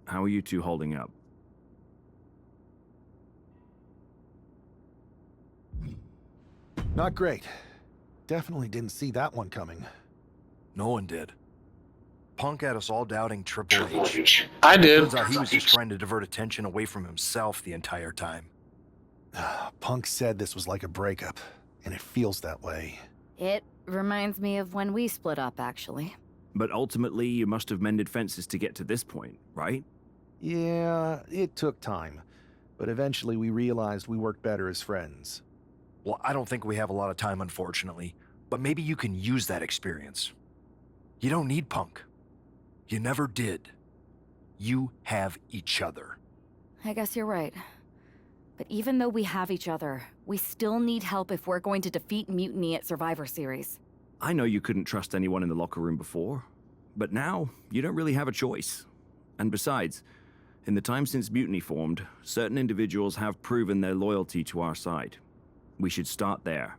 How are you two holding up? Not great. Definitely didn't see that one coming. No one did. Punk had us all doubting Triple H. I did. Turns out he was just trying to divert attention away from himself the entire time. Punk said this was like a breakup, and it feels that way. It reminds me of when we split up, actually. But ultimately, you must have mended fences to get to this point, right? Yeah, it took time. But eventually we realized we worked better as friends. Well, I don't think we have a lot of time, unfortunately. But maybe you can use that experience. You don't need Punk. You never did. You have each other. I guess you're right. But even though we have each other, we still need help if we're going to defeat Mutiny at Survivor Series. I know you couldn't trust anyone in the locker room before, but now you don't really have a choice. And besides, in the time since Mutiny formed, certain individuals have proven their loyalty to our side. We should start there.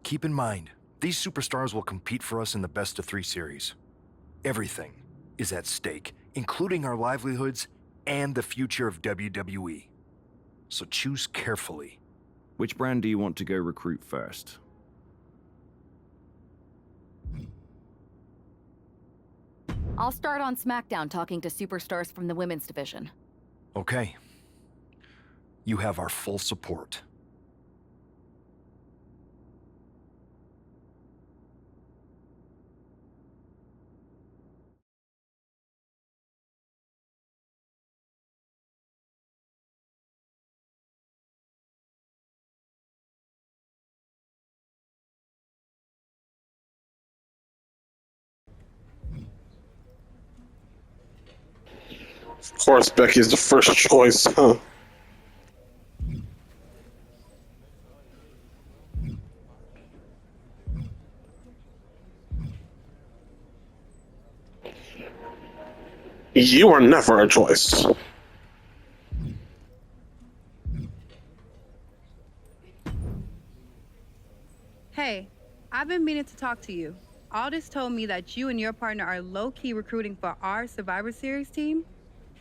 Keep in mind, these superstars will compete for us in the best-of-3 series. Everything is at stake, including our livelihoods and the future of WWE. So choose carefully. Which brand do you want to go recruit first? I'll start on SmackDown talking to superstars from the women's division. Okay. You have our full support. Of course, Becky's the first choice, huh? You are never a choice. Hey, I've been meaning to talk to you. Aldous told me that you and your partner are low-key recruiting for our Survivor Series team.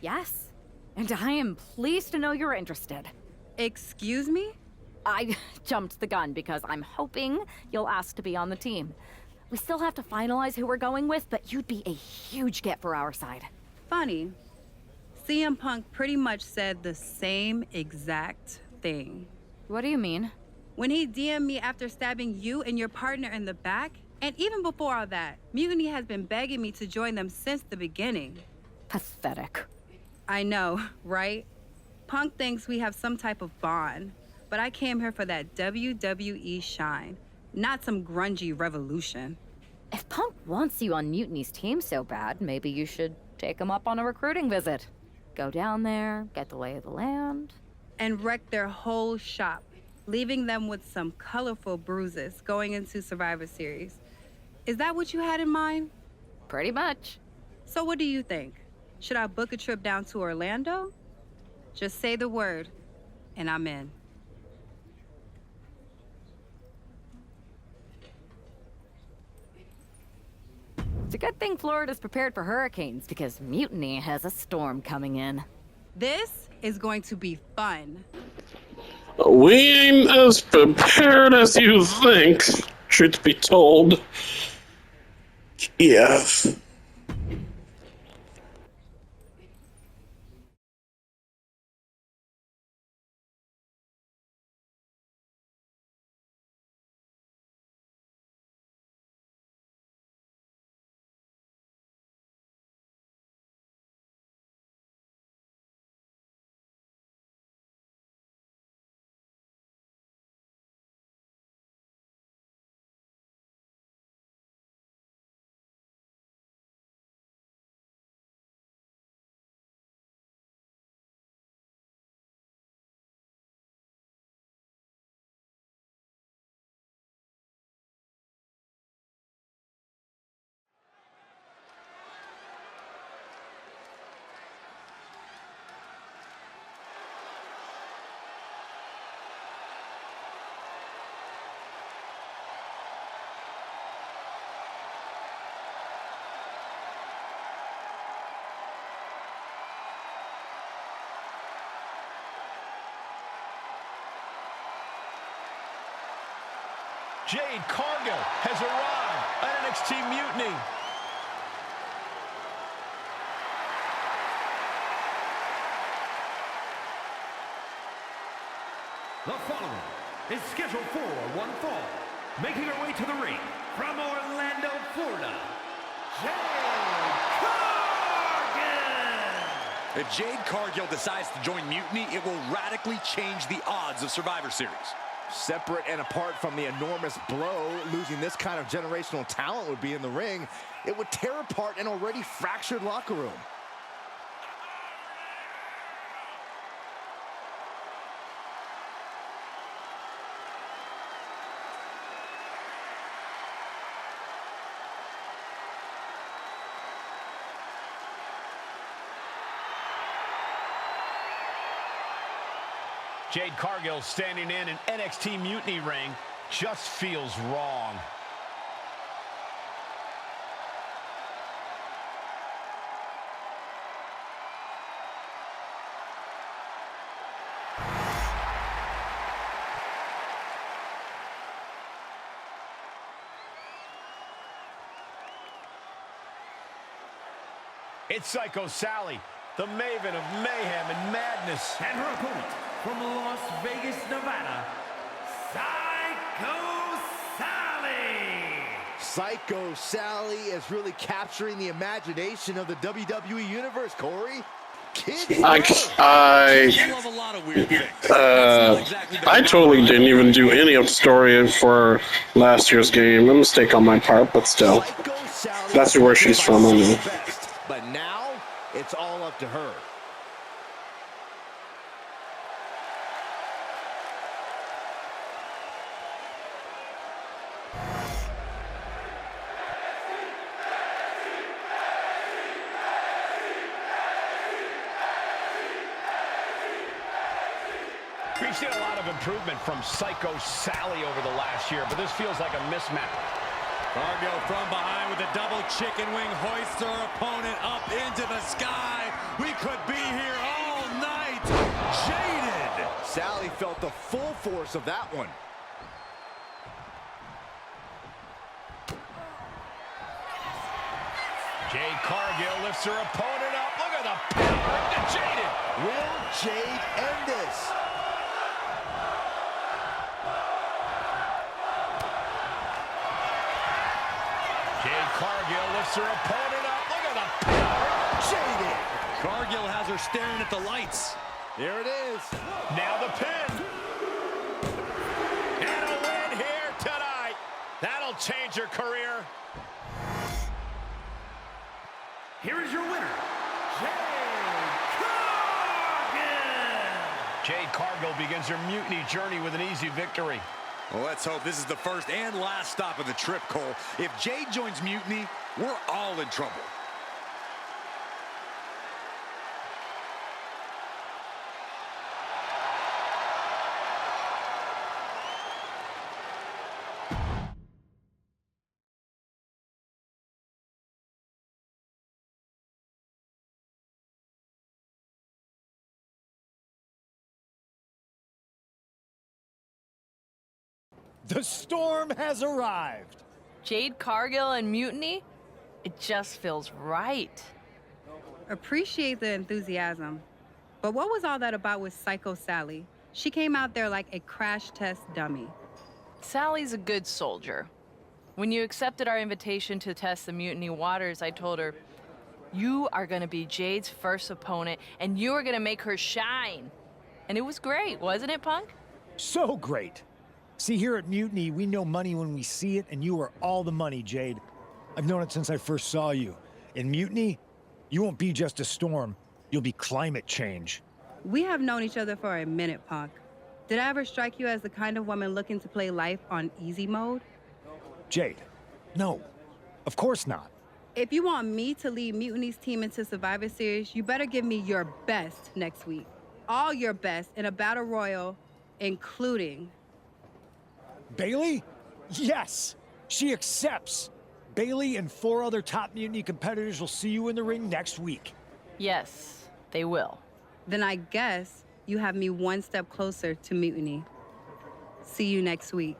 Yes, and I am pleased to know you're interested. Excuse me? I jumped the gun because I'm hoping you'll ask to be on the team. We still have to finalize who we're going with, but you'd be a huge get for our side. Funny. CM Punk pretty much said the same exact thing. What do you mean? When he DM'd me after stabbing you and your partner in the back, and even before all that, Mutiny has been begging me to join them since the beginning. Pathetic. I know, right? Punk thinks we have some type of bond, but I came here for that WWE shine, not some grungy revolution. If Punk wants you on Mutiny's team so bad, maybe you should take him up on a recruiting visit. Go down there, get the lay of the land. And wreck their whole shop, leaving them with some colorful bruises going into Survivor Series. Is that what you had in mind? Pretty much. So what do you think? Should I book a trip down to Orlando? Just say the word, and I'm in. It's a good thing Florida's prepared for hurricanes, because Mutiny has a storm coming in. This is going to be fun. We ain't as prepared as you think, truth be told. Yes. Jade Cargill has arrived at NXT Mutiny. The following is scheduled for one fall. Making her way to the ring from Orlando, Florida, Jade Cargill! If Jade Cargill decides to join Mutiny, it will radically change the odds of Survivor Series. Separate and apart from the enormous blow, losing this kind of generational talent would be in the ring, it would tear apart an already fractured locker room. Jade Cargill standing in an NXT Mutiny ring just feels wrong. It's Psycho Sally, the maven of mayhem and madness. And her opponent from Las Vegas, Nevada, Psycho Sally! Psycho Sally is really capturing the imagination of the WWE Universe, Corey. I totally didn't even do any of the story for last year's game. A mistake on my part, but still. That's where she's from, I know. But now, it's all up to her. We've seen a lot of improvement from Psycho Sally over the last year, but this feels like a mismatch. Cargill from behind with a double chicken wing, hoists her opponent up into the sky. We could be here all night. Jaded. Sally felt the full force of that one. Jade Cargill lifts her opponent up. Look at the power to Jaded. Will Jade end this? Jade Cargill lifts her opponent up. Look at the power. Jaded. Cargill has her staring at the lights. There it is. Now the pin. And a win here tonight. That'll change her career. Here is your winner, Jade Cargill! Jade Cargill begins her Mutiny journey with an easy victory. Well, let's hope this is the first and last stop of the trip, Cole. If Jade joins Mutiny, we're all in trouble. The storm has arrived. Jade Cargill and Mutiny? It just feels right. Appreciate the enthusiasm. But what was all that about with Psycho Sally? She came out there like a crash test dummy. Sally's a good soldier. When you accepted our invitation to test the Mutiny waters, I told her, you are gonna be Jade's first opponent, and you are gonna make her shine. And it was great, wasn't it, Punk? So great. See, here at Mutiny, we know money when we see it, and you are all the money, Jade. I've known it since I first saw you. In Mutiny, you won't be just a storm. You'll be climate change. We have known each other for a minute, Punk. Did I ever strike you as the kind of woman looking to play life on easy mode? Jade, no. Of course not. If you want me to lead Mutiny's team into Survivor Series, you better give me your best next week. All your best in a battle royal, including... Bailey? Yes! She accepts! Bailey and 4 other top Mutiny competitors will see you in the ring next week. Yes, they will. Then I guess you have me one step closer to Mutiny. See you next week.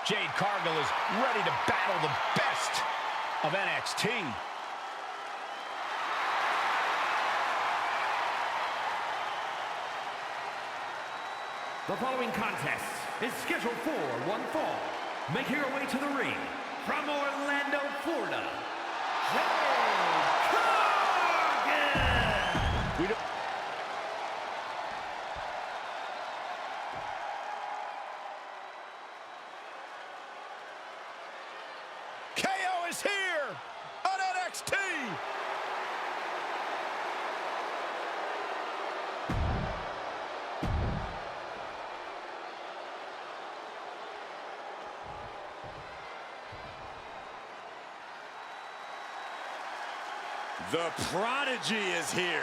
Jade Cargill is ready to battle the best of NXT. The following contest is scheduled for one fall. Making her way to the ring from Orlando, Florida, Jade Cargill! KO is here on NXT. The Prodigy is here.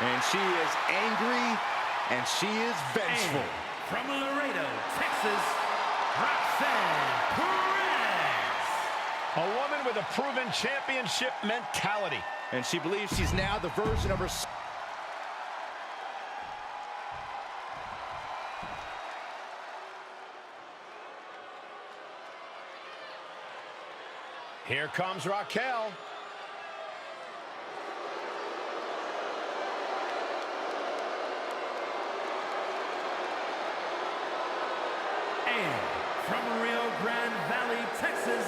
And she is angry, and she is vengeful. And from Laredo, Texas, Roxanne Perez. A woman with a proven championship mentality. And she believes she's now the version of her... Here comes Raquel. And from Rio Grande Valley, Texas,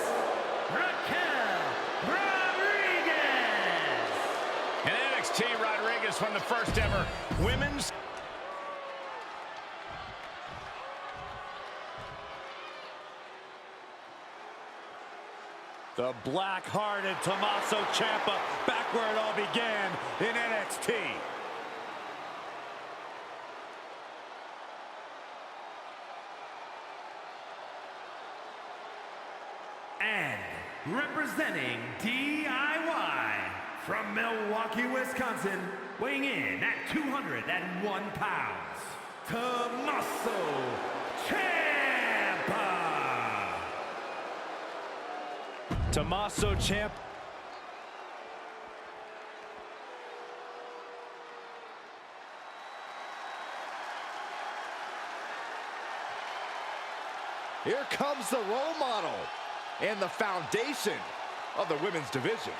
Raquel Rodriguez. And NXT Rodriguez won the first ever women's. The black-hearted Tommaso Ciampa back where it all began in NXT. And representing DIY from Milwaukee, Wisconsin, weighing in at 201 pounds, Tommaso Ciampa. Tommaso Ciampa. Here comes the role model and the foundation of the women's division.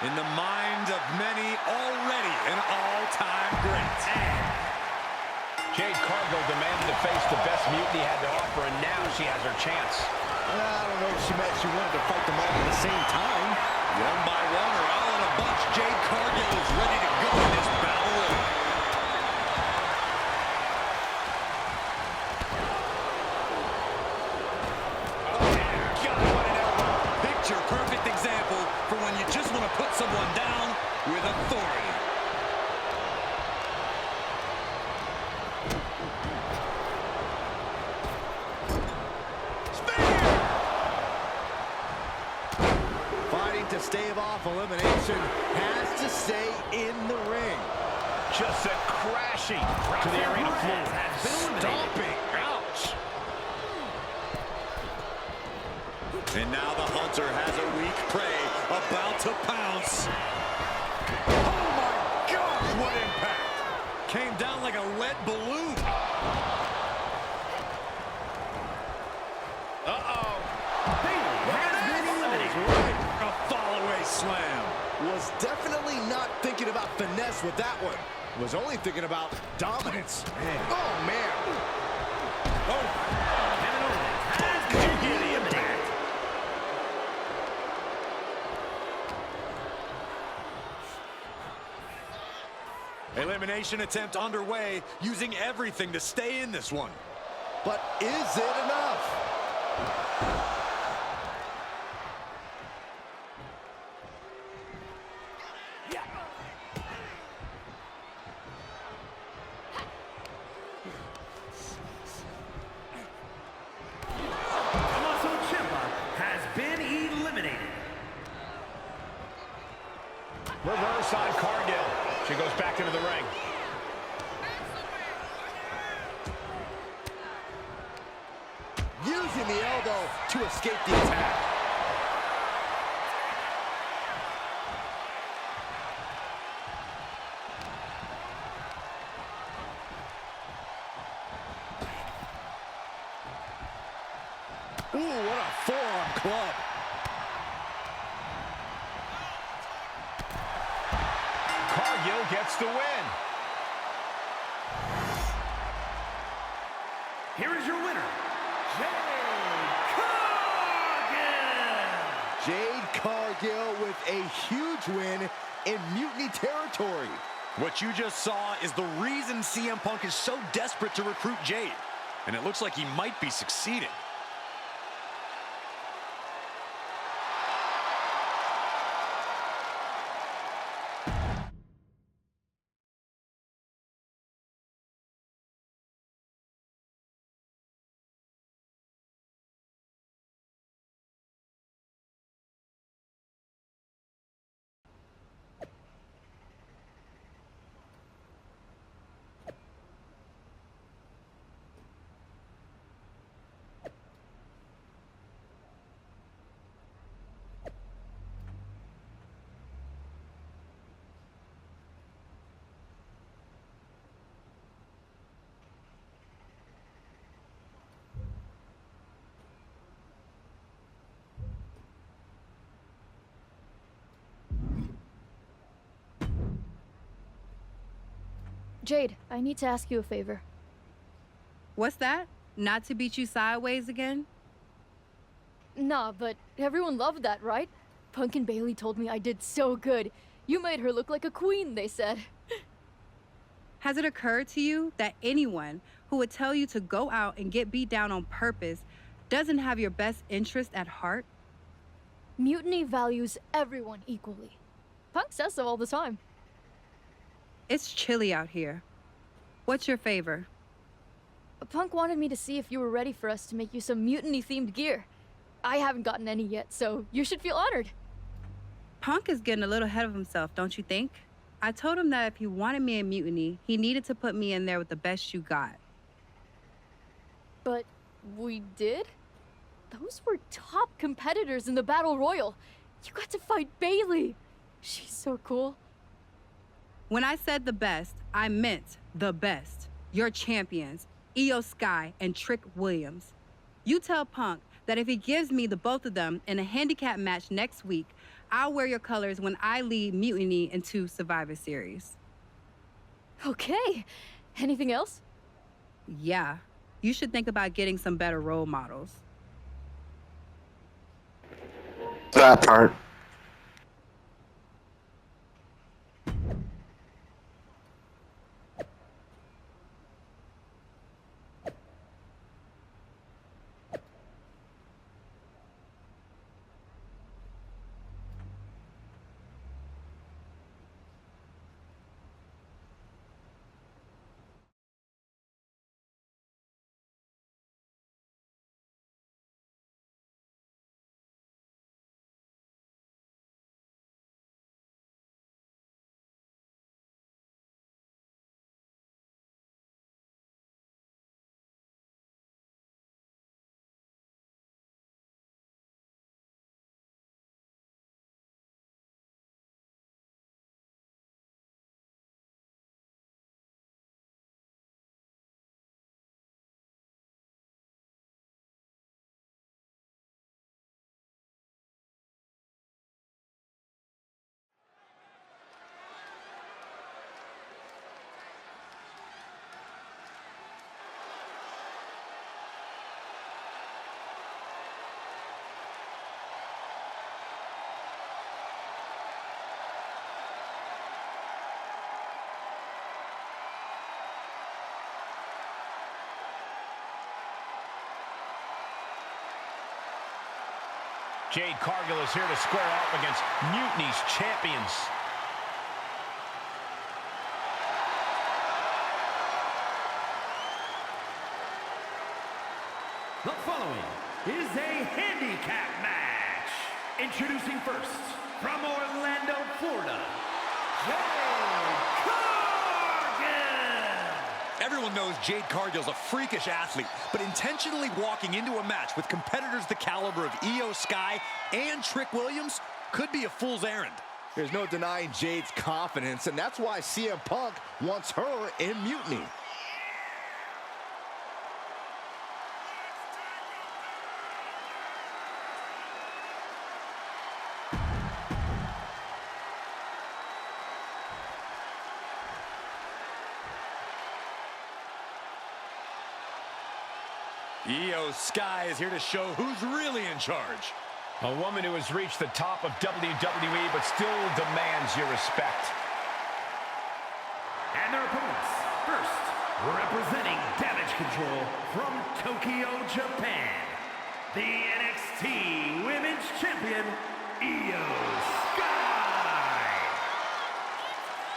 In the mind of many, already an all-time great. Jade Cargill demanded to face the best Mutiny had to offer, and now she has her chance. I don't know if she meant she wanted to fight them all at the same time. One by one or all in a bunch, Jade Cargill is ready to go in this battle royal. Perfect example for when you just want to put someone down with authority. Spear! Fighting to stave off elimination, has to stay in the ring. Just a crashing to the arena floor. Stomping. Ouch. And now the hunter has a weak prey about to pounce. Oh my gosh, what impact! Came down like a red balloon. Uh-oh. A fall-away slam. Was definitely not thinking about finesse with that one. Was only thinking about dominance. Man. Oh, man. Elimination attempt underway, using everything to stay in this one. But is it enough? Reverse on Cargill. She goes back into the ring. Using the elbow to escape the attack. Ooh, what a forearm club. Cargill gets the win. Here is your winner, Jade Cargill with a huge win in Mutiny territory. What you just saw is the reason CM Punk is so desperate to recruit Jade. And it looks like he might be succeeding. Jade, I need to ask you a favor. What's that? Not to beat you sideways again? Nah, but everyone loved that, right? Punk and Bailey told me I did so good. You made her look like a queen, they said. Has it occurred to you that anyone who would tell you to go out and get beat down on purpose doesn't have your best interest at heart? Mutiny values everyone equally. Punk says so all the time. It's chilly out here. What's your favor? Punk wanted me to see if you were ready for us to make you some mutiny-themed gear. I haven't gotten any yet, so you should feel honored. Punk is getting a little ahead of himself, don't you think? I told him that if he wanted me in Mutiny, he needed to put me in there with the best you got. But we did? Those were top competitors in the Battle Royal. You got to fight Bailey. She's so cool. When I said the best, I meant the best. Your champions, Io Sky and Trick Williams. You tell Punk that if he gives me the both of them in a handicap match next week, I'll wear your colors when I lead Mutiny into Survivor Series. Okay. Anything else? Yeah. You should think about getting some better role models. That part. Jade Cargill is here to square off against Mutiny's champions. The following is a handicap match. Introducing first, from Orlando, Florida, Jade Cargill. Everyone knows Jade Cargill's a freakish athlete, but intentionally walking into a match with competitors the caliber of Io Sky and Trick Williams could be a fool's errand. There's no denying Jade's confidence, and that's why CM Punk wants her in Mutiny. Io Sky is here to show who's really in charge. A woman who has reached the top of WWE but still demands your respect. And their opponents, first, representing Damage Control from Tokyo, Japan, the NXT Women's Champion, Io Sky.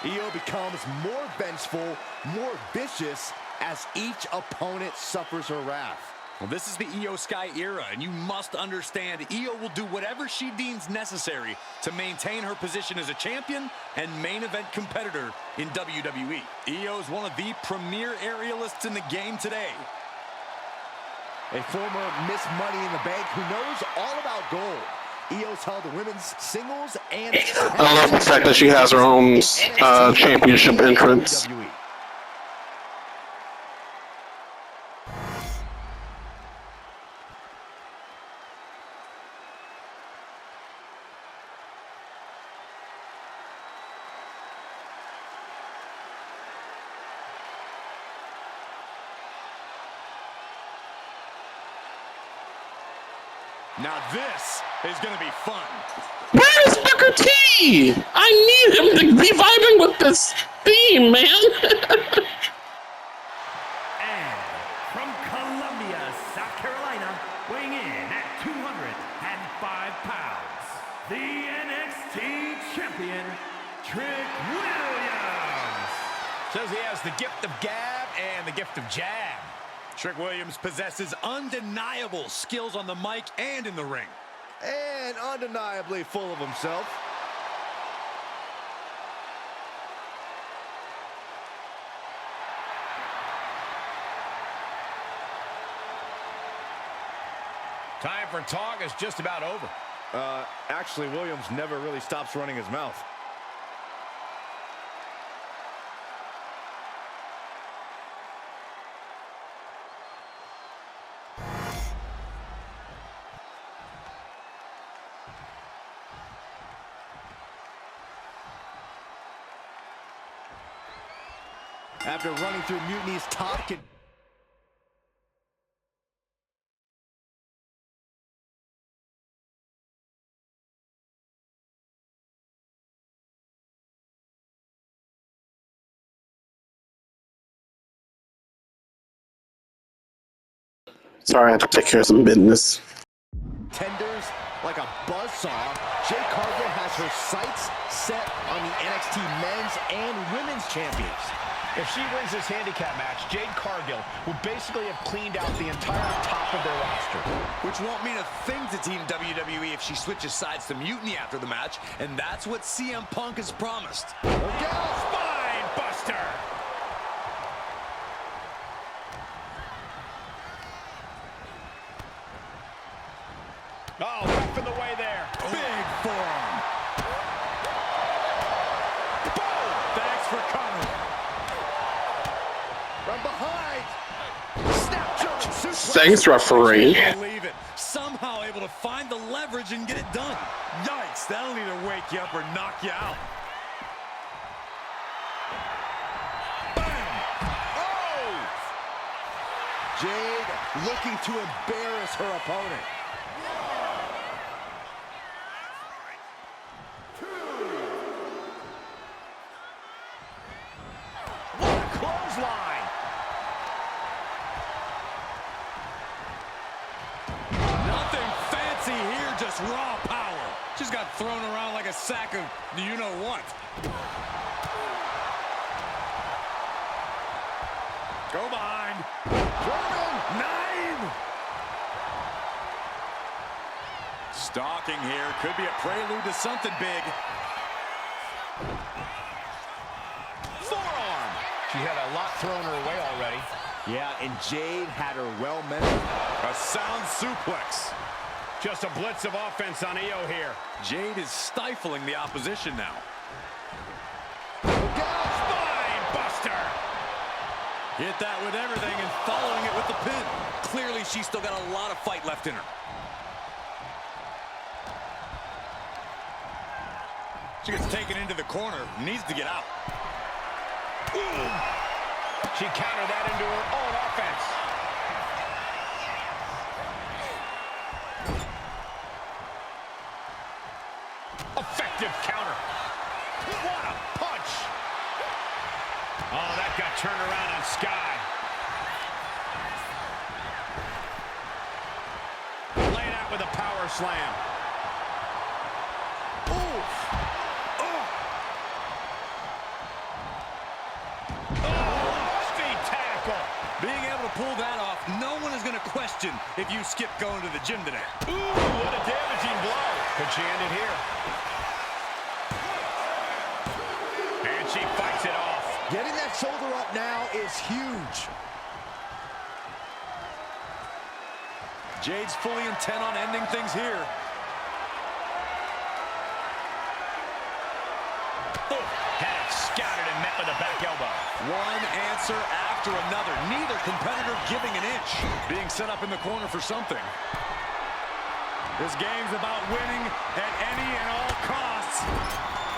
Io becomes more vengeful, more vicious as each opponent suffers her wrath. Well, this is the Io Sky era, and you must understand Io will do whatever she deems necessary to maintain her position as a champion and main event competitor in WWE. Io is one of the premier aerialists in the game today. A former Miss Money in the Bank who knows all about gold. Io's held the women's singles and... I love the fact that she has her own championship entrance. Now this is going to be fun. Where is Booker T? I need him to be vibing with this theme, man. And from Columbia, South Carolina, weighing in at 205 pounds, the NXT Champion, Trick Williams. Says he has the gift of gab and the gift of jab. Trick Williams possesses undeniable skills on the mic and in the ring. And undeniably full of himself. Time for talk is just about over. Actually, Williams never really stops running his mouth. After running through Mutiny's top... Sorry, I have to take care of some business. Tenders like a buzzsaw, Jade Cargill has her sights set on the NXT men's and women's champions. If she wins this handicap match, Jade Cargill will basically have cleaned out the entire top of their roster. Which won't mean a thing to Team WWE if she switches sides to Mutiny after the match, and that's what CM Punk has promised. Spine buster! Oh, right from the way there. Big forearm. Boom! Thanks for coming. From behind. Snap German suplex. Thanks, referee. Believe it. Somehow able to find the leverage and get it done. Yikes, that'll either wake you up or knock you out. Bam! Oh! Jade looking to embarrass her opponent. Clothesline. Nothing fancy here, just raw just got thrown around like a sack of you-know-what. Go behind. German 9. Stalking here. Could be a prelude to something big. Forearm. She had a lot thrown her way already. Yeah, and Jade had her well measured. A sound suplex. Just a blitz of offense on Io here. Jade is stifling the opposition now. Spine buster. Hit that with everything and following it with the pin. Clearly, she's still got a lot of fight left in her. She gets taken into the corner. Needs to get out. Ooh. She countered that into her own offense. Effective counter. What a punch. Oh, that got turned around on Sky. Laid out with a power slam. Being able to pull that off, no one is going to question if you skip going to the gym today. Ooh, what a damaging blow. Could she end it here? And she fights it off. Getting that shoulder up now is huge. Jade's fully intent on ending things here. Had it scouted and met with a back elbow. One answer after another. Neither competitor giving an inch. Being set up in the corner for something. This game's about winning at any and all costs.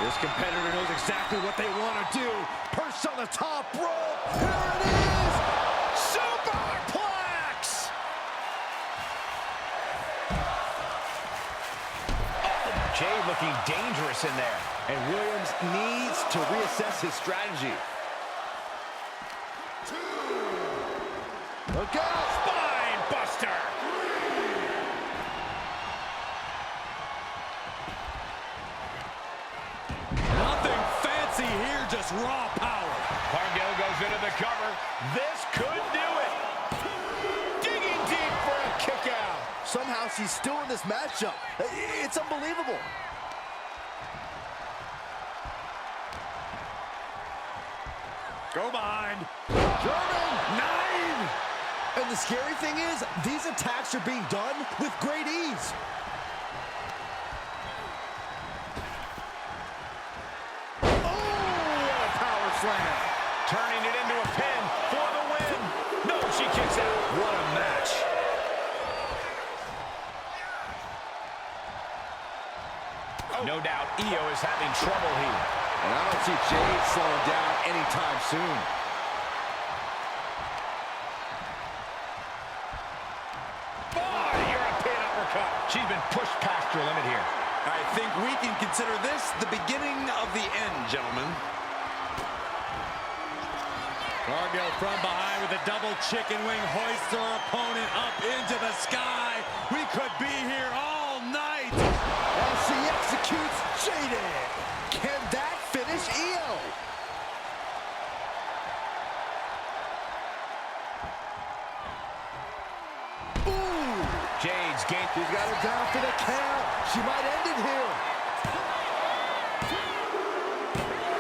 This competitor knows exactly what they want to do. Perched on the top rope. Here it is. Superplex. Jade looking dangerous in there. And Williams needs to reassess his strategy. Look out! Spine buster! Nothing fancy here, just raw power. Cargill goes into the cover. This could do it. Digging deep for a kick out. Somehow she's still in this matchup. It's unbelievable. Go behind. German 9. And the scary thing is, these attacks are being done with great ease. Oh, a power slam. Turning it into a pin for the win. No, she kicks out. What a match. No doubt Io is having trouble here. And I don't see Jade slowing down anytime soon. Boy, European uppercut. She's been pushed past her limit here. I think we can consider this the beginning of the end, gentlemen. Cargill from behind with a double chicken wing, hoists her opponent up into the sky. We could be here all night. As she executes Jade. Can that finish Io? Ooh! Jade's gained. She's got her down for the count. She might end it here.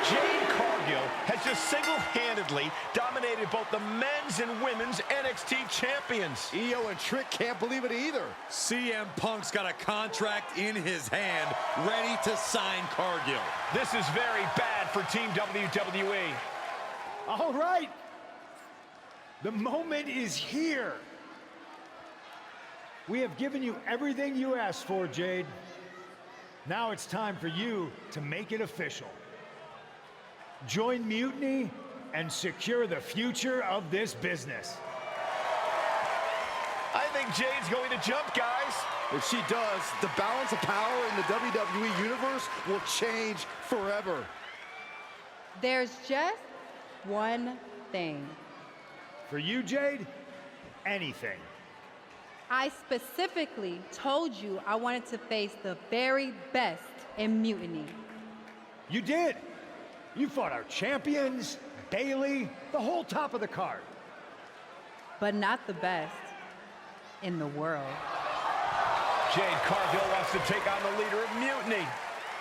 Jade Cargill has just single-handedly dominated both the men's and women's NXT champions. Io and Trick can't believe it either. CM Punk's got a contract in his hand, ready to sign Cargill. This is very bad for Team WWE. All right. The moment is here. We have given you everything you asked for, Jade. Now it's time for you to make it official. Join Mutiny and secure the future of this business. I think Jade's going to jump, guys. If she does, the balance of power in the WWE Universe will change forever. There's just one thing. For you, Jade, anything. I specifically told you I wanted to face the very best in Mutiny. You did. You fought our champions, Bailey, the whole top of the card. But not the best in the world. Jade Cargill wants to take on the leader of Mutiny.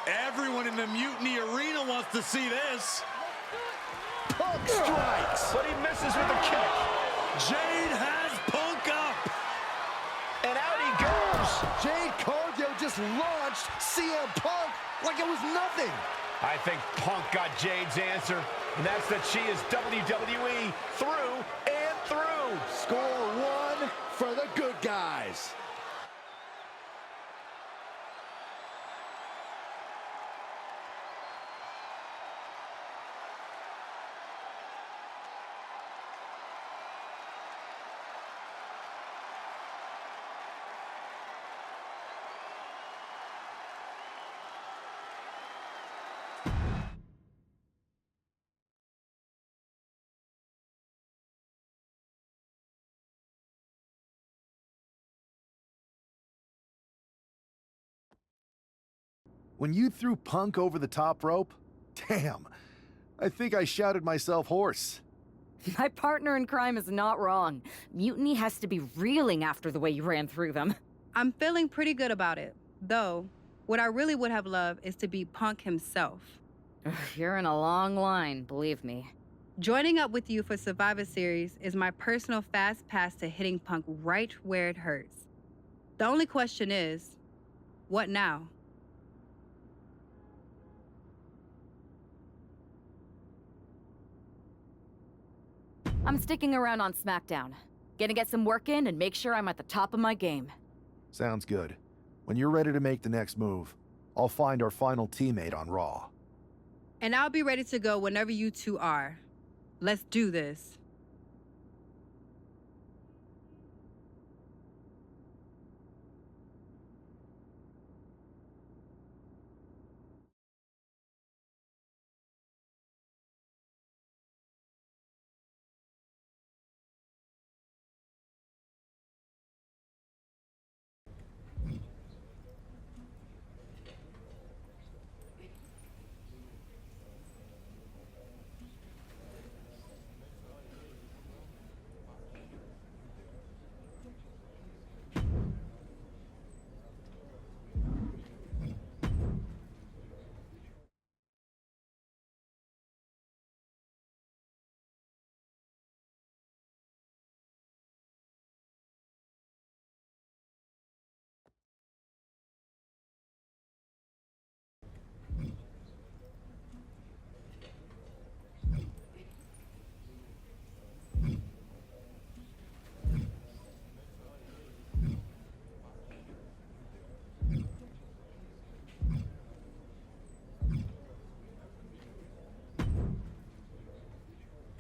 Everyone in the Mutiny arena wants to see this. Punk strikes. But he misses with a kick. Jade has Punk up. And out he goes. Jade Cargill just launched CM Punk like it was nothing. I think Punk got Jade's answer, and that's that she is WWE through and through. Score one for the good guys. When you threw Punk over the top rope, damn, I think I shouted myself hoarse. My partner in crime is not wrong. Mutiny has to be reeling after the way you ran through them. I'm feeling pretty good about it. Though, what I really would have loved is to be Punk himself. You're in a long line, believe me. Joining up with you for Survivor Series is my personal fast pass to hitting Punk right where it hurts. The only question is, what now? I'm sticking around on SmackDown. Gonna get some work in and make sure I'm at the top of my game. Sounds good. When you're ready to make the next move, I'll find our final teammate on Raw. And I'll be ready to go whenever you two are. Let's do this.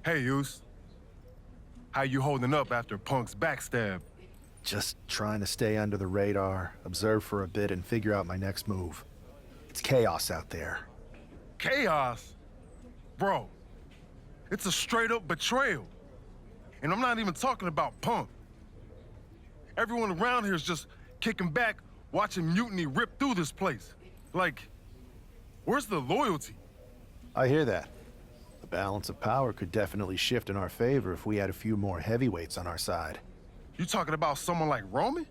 Hey, Yus. How you holding up after Punk's backstab? Just trying to stay under the radar, observe for a bit, and figure out my next move. It's chaos out there. Chaos? Bro, it's a straight-up betrayal. And I'm not even talking about Punk. Everyone around here is just kicking back, watching Mutiny rip through this place. Like, where's the loyalty? I hear that. The balance of power could definitely shift in our favor if we had a few more heavyweights on our side. You talking about someone like Roman?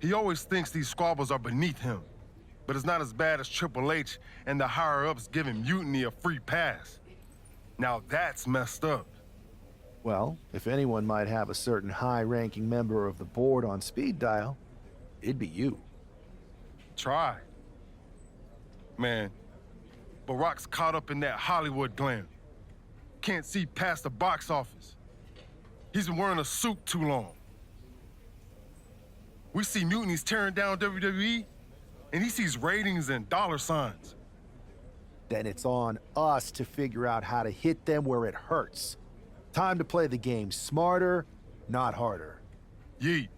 He always thinks these squabbles are beneath him, but it's not as bad as Triple H and the higher-ups giving Mutiny a free pass. Now that's messed up. Well, if anyone might have a certain high-ranking member of the board on speed dial, it'd be you. Try. Man, Barack's caught up in that Hollywood glam. Can't see past the box office. He's been wearing a suit too long. We see Mutiny's tearing down WWE, and he sees ratings and dollar signs. Then it's on us to figure out how to hit them where it hurts. Time to play the game smarter, not harder. Yeet.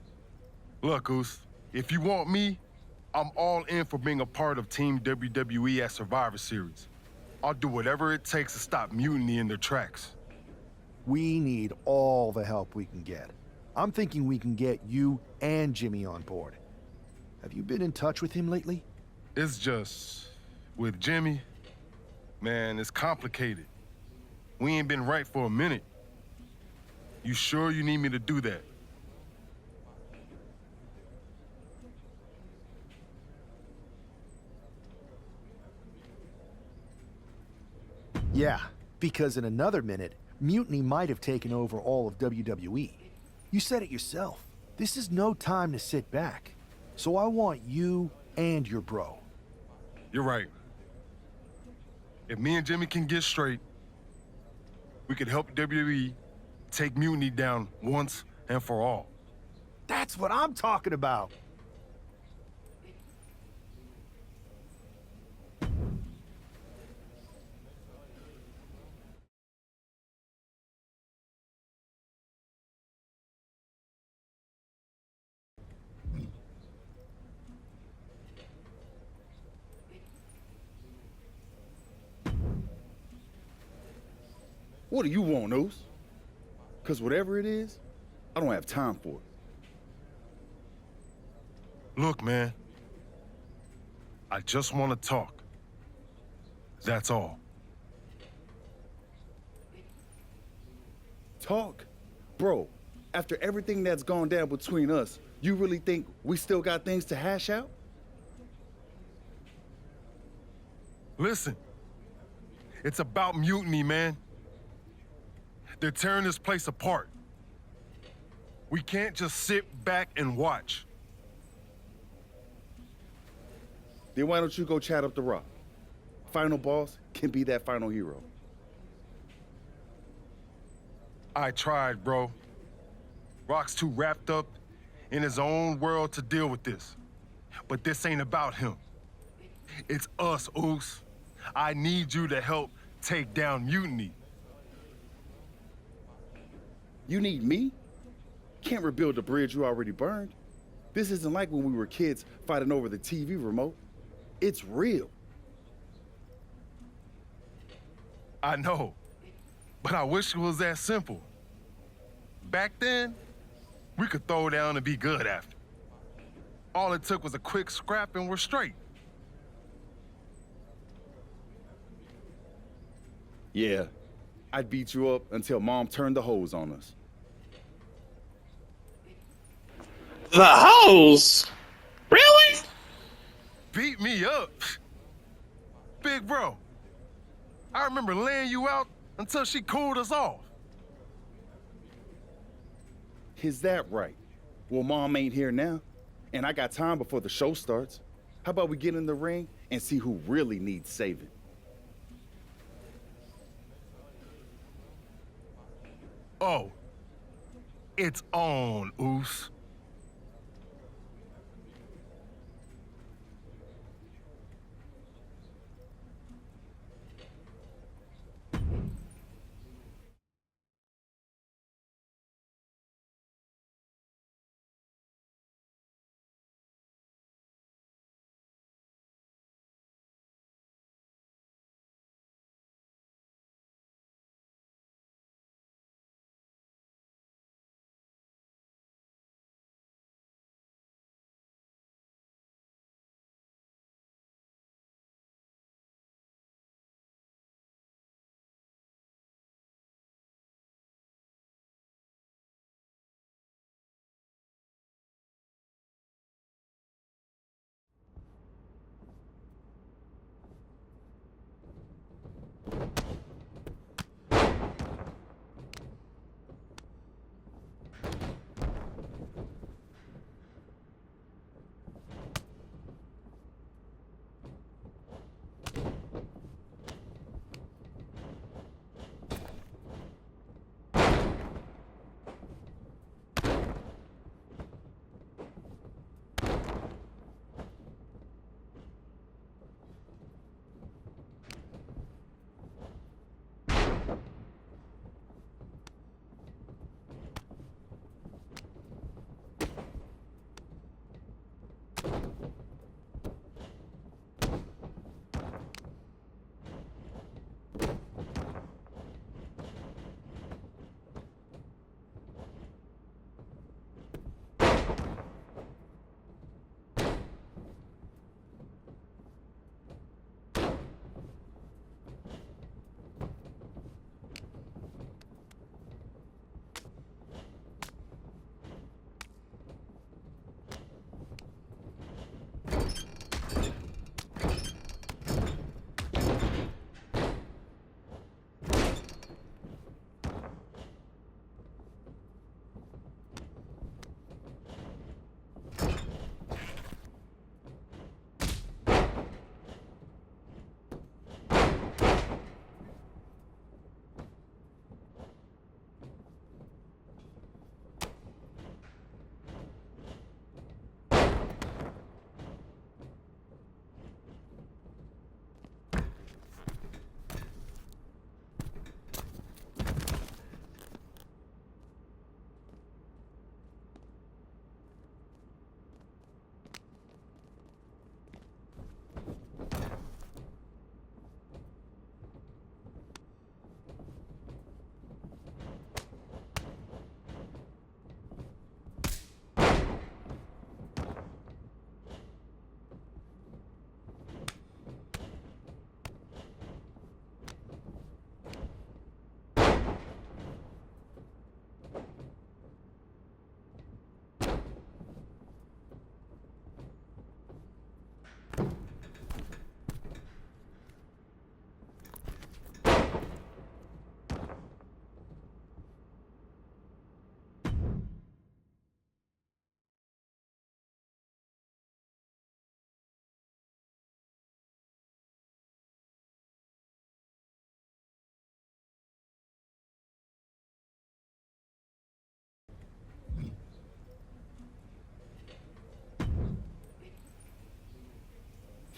Look, Oos, if you want me, I'm all in for being a part of Team WWE at Survivor Series. I'll do whatever it takes to stop Mutiny in their tracks. We need all the help we can get. I'm thinking we can get you and Jimmy on board. Have you been in touch with him lately? It's just, with Jimmy, man, it's complicated. We ain't been right for a minute. You sure you need me to do that? Yeah, because in another minute, Mutiny might have taken over all of WWE. You said it yourself. This is no time to sit back. So I want you and your bro. You're right. If me and Jimmy can get straight, we could help WWE take Mutiny down once and for all. That's what I'm talking about. What do you want, Oos? Because whatever it is, I don't have time for it. Look, man. I just want to talk. That's all. Talk? Bro, after everything that's gone down between us, you really think we still got things to hash out? Listen. It's about Mutiny, man. They're tearing this place apart. We can't just sit back and watch. Then why don't you go chat up the Rock? Final boss can be that final hero. I tried, bro. Rock's too wrapped up in his own world to deal with this. But this ain't about him. It's us, Oos. I need you to help take down Mutiny. You need me? Can't rebuild the bridge you already burned. This isn't like when we were kids fighting over the TV remote. It's real. I know, but I wish it was that simple. Back then, we could throw down and be good after. All it took was a quick scrap and we're straight. Yeah, I'd beat you up until Mom turned the hose on us. The hose? Really? Beat me up? Big bro, I remember laying you out until she cooled us off. Is that right? Well, Mom ain't here now, and I got time before the show starts. How about we get in the ring and see who really needs saving? Oh, it's on, Oos.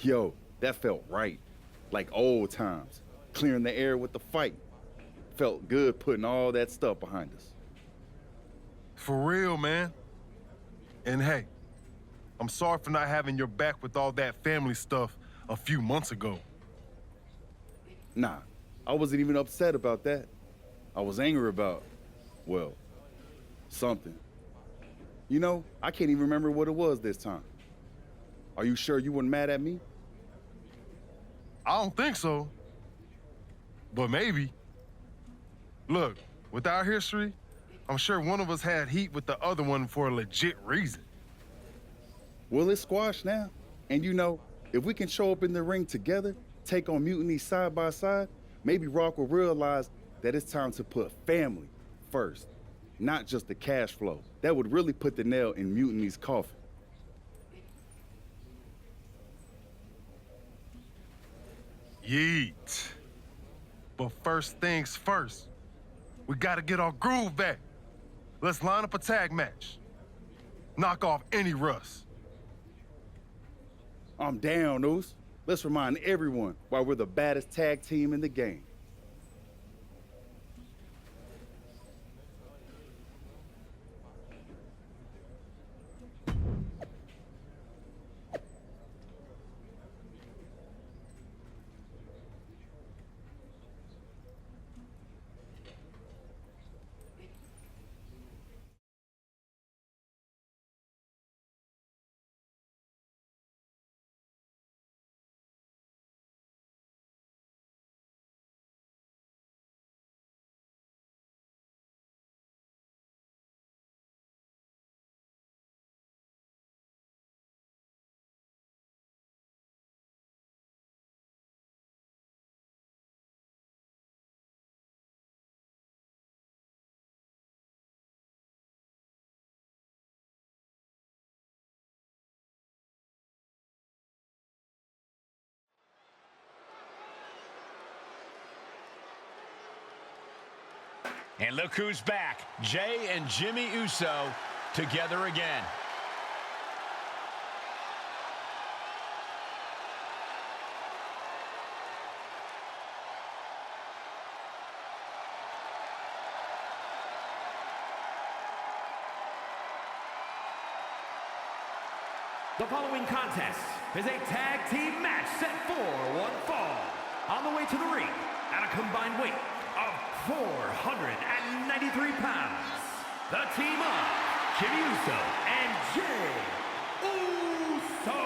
Yo, that felt right. Like old times. Clearing the air with the fight. Felt good putting all that stuff behind us. For real, man. And hey, I'm sorry for not having your back with all that family stuff a few months ago. Nah, I wasn't even upset about that. I was angry about, well, something. You know, I can't even remember what it was this time. Are you sure you weren't mad at me? I don't think so. But maybe. Look, with our history, I'm sure one of us had heat with the other one for a legit reason. Well, it's squashed now. And you know, if we can show up in the ring together, take on Mutiny side by side, maybe Rock will realize that it's time to put family first, not just the cash flow. That would really put the nail in Mutiny's coffin. Yeet. But first things first, we gotta get our groove back. Let's line up a tag match. Knock off any rust. I'm down, Oos. Let's remind everyone why we're the baddest tag team in the game. And look who's back. Jay and Jimmy Uso together again. The following contest is a tag team match set for one fall. On the way to the ring at a combined weight of 493 pounds, the team of Jimmy Uso and Jay Uso.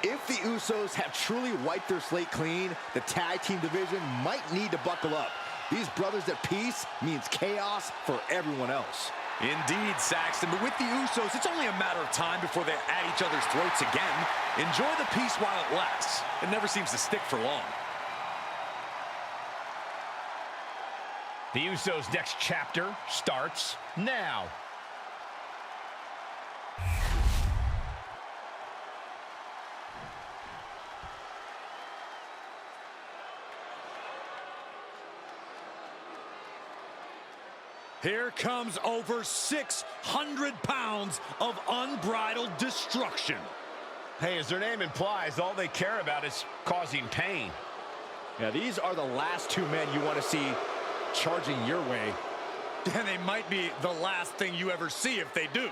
If the Usos have truly wiped their slate clean, the tag team division might need to buckle up. These brothers at peace means chaos for everyone else. Indeed, Saxton, but with the Usos, it's only a matter of time before they're at each other's throats again. Enjoy the peace while it lasts. It never seems to stick for long. The Usos' next chapter starts now. Here comes over 600 pounds of unbridled destruction. Hey, as their name implies, all they care about is causing pain. Yeah, these are the last two men you want to see charging your way. And they might be the last thing you ever see if they do.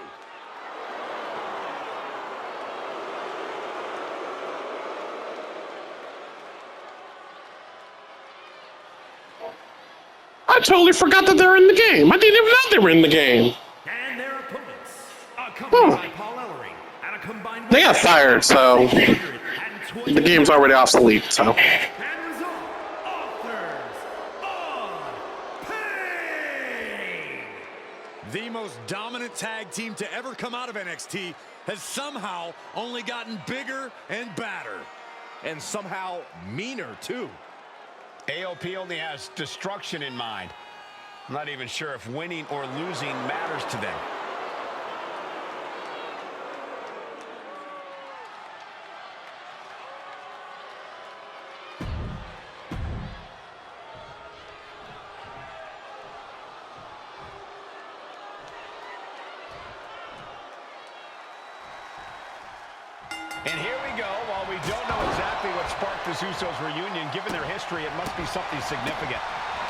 I totally forgot that they're in the game. I didn't even know they were in the game. And their opponents, accompanied by Paul Ellering, at a combined They got fired, so the game's already obsolete, so. and result, authors of pain. The most dominant tag team to ever come out of NXT has somehow only gotten bigger and badder. And somehow meaner, too. AOP only has destruction in mind. I'm not even sure if winning or losing matters to them. And here we go while we this Usos reunion. Given their history, it must be something significant.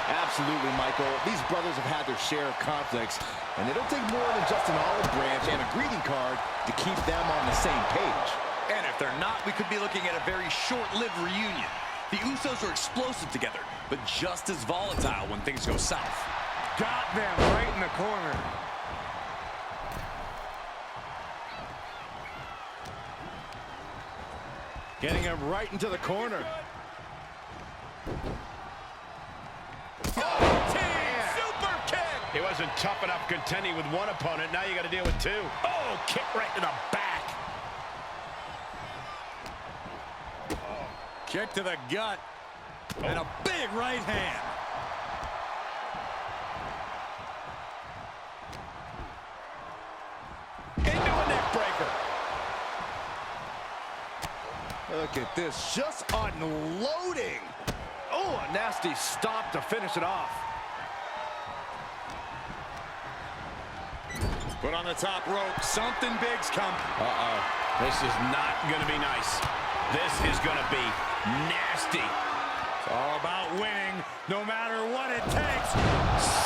Absolutely, Michael. These brothers have had their share of conflicts, and it'll take more than just an olive branch and a greeting card to keep them on the same page. And if they're not, we could be looking at a very short-lived reunion. The Usos are explosive together, but just as volatile when things go south. Got them right in the corner. Getting him right into the corner. Super kick! He wasn't tough enough contending with one opponent. Now you got to deal with two. Oh, kick right to the back. Kick to the gut. And a big right hand. Into a neck breaker. Look at this, just unloading. Oh, a nasty stop to finish it off. Put on the top rope. Something big's coming. Uh-oh. This is not going to be nice. This is going to be nasty. It's all about winning, no matter what it takes.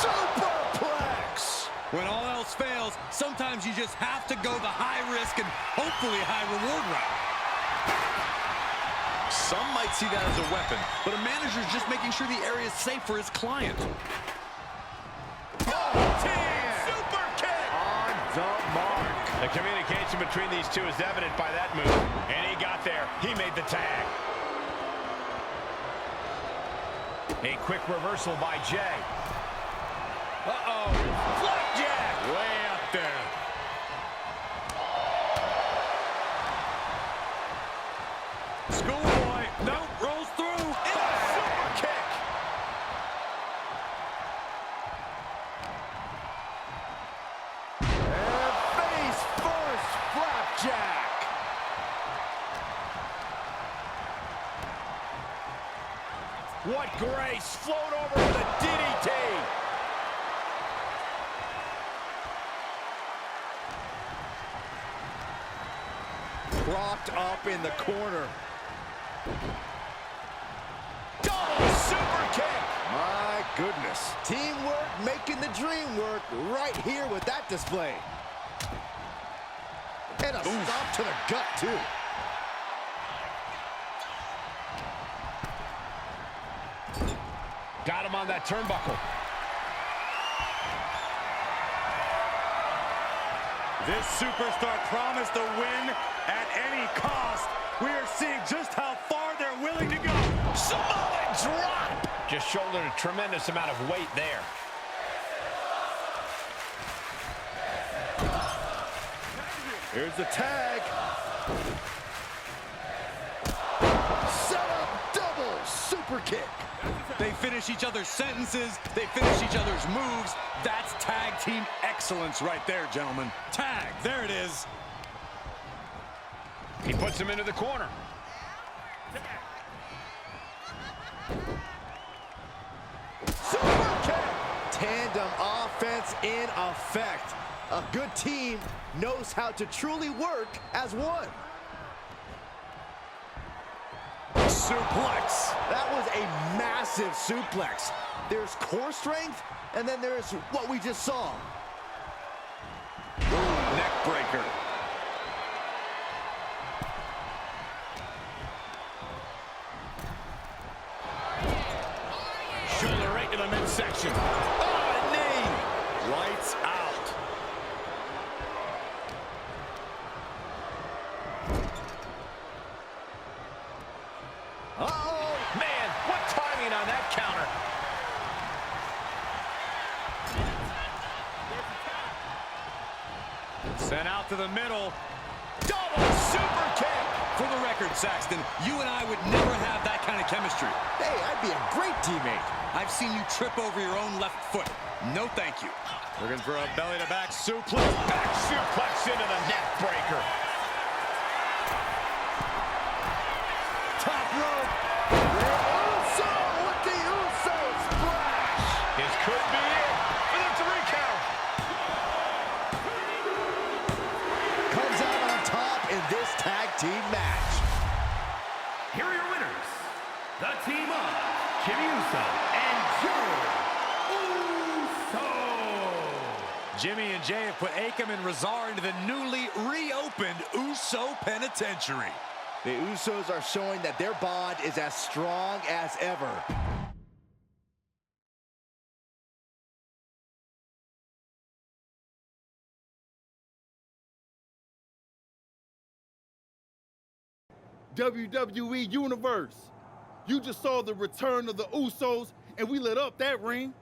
Superplex! When all else fails, sometimes you just have to go the high risk and hopefully high reward route. Some might see that as a weapon, but a manager's just making sure the area is safe for his client. Super kick! On the mark. The communication between these two is evident by that move. And he got there. He made the tag. A quick reversal by Jay. Uh-oh. Flapjack! Way up there. Schoolboy. Nope. Rolls through. Super kick! And face first, Flapjack. What grace! Float over to the DDT! Propped up in the corner. Double super kick! My goodness. Teamwork making the dream work right here with that display. And a stop to the gut, too. Got him on that turnbuckle. This superstar promised a win at any cost. We are seeing just how far they're willing to go. Samoan drop! Just shouldered a tremendous amount of weight there. Here's the tag. Set up double super kick. They finish each other's sentences. They finish each other's moves. That's tag team excellence right there, gentlemen. Tag, there it is. He puts him into the corner. Super kick. Tandem offense in effect. A good team knows how to truly work as one. Suplex. That was a massive suplex. There's core strength, and then there's what we just saw. Ooh, neck breaker. Shoulder right to the midsection. Oh, a knee! Lights out. Uh-oh! Man, what timing on that counter! Sent out to the middle. Double super kick! For the record, Saxton, you and I would never have that kind of chemistry. Hey, I'd be a great teammate. I've seen you trip over your own left foot. No thank you. Looking for a belly-to-back suplex. Back suplex into the neck breaker. Top rope. Uso with the Uso splash. This could be it for the 3 count. Comes out on top in this tag team match. Here are your winners, the team of Jimmy Uso and Joe Uso. Jimmy and Jay have put Akam and Razar into the newly reopened Uso Penitentiary. The Usos are showing that their bond is as strong as ever. WWE Universe, you just saw the return of the Usos and we lit up that ring.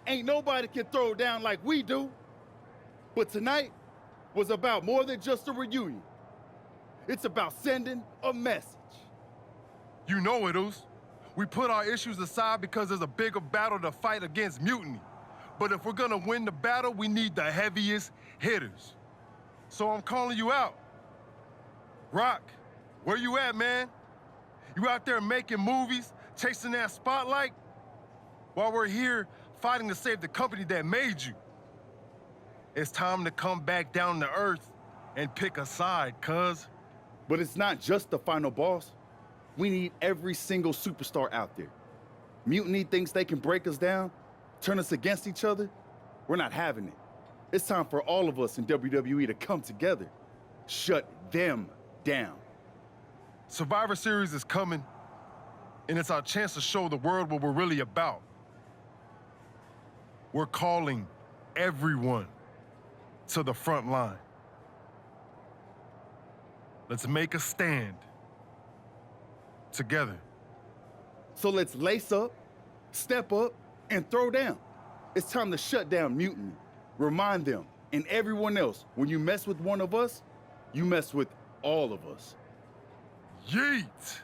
Ain't nobody can throw down like we do. But tonight was about more than just a reunion. It's about sending a message. You know it, Oos. We put our issues aside because there's a bigger battle to fight against Mutiny. But if we're gonna win the battle, we need the heaviest hitters. So I'm calling you out. Rock, where you at, man? You out there making movies, chasing that spotlight? While we're here fighting to save the company that made you. It's time to come back down to earth and pick a side, cuz. But it's not just the final boss. We need every single superstar out there. Mutiny thinks they can break us down, turn us against each other. We're not having it. It's time for all of us in WWE to come together. Shut them down. Survivor Series is coming, and it's our chance to show the world what we're really about. We're calling everyone to the front line. Let's make a stand together. So let's lace up, step up, and throw down. It's time to shut down Mutiny. Remind them and everyone else, when you mess with one of us, you mess with all of us. Yeet!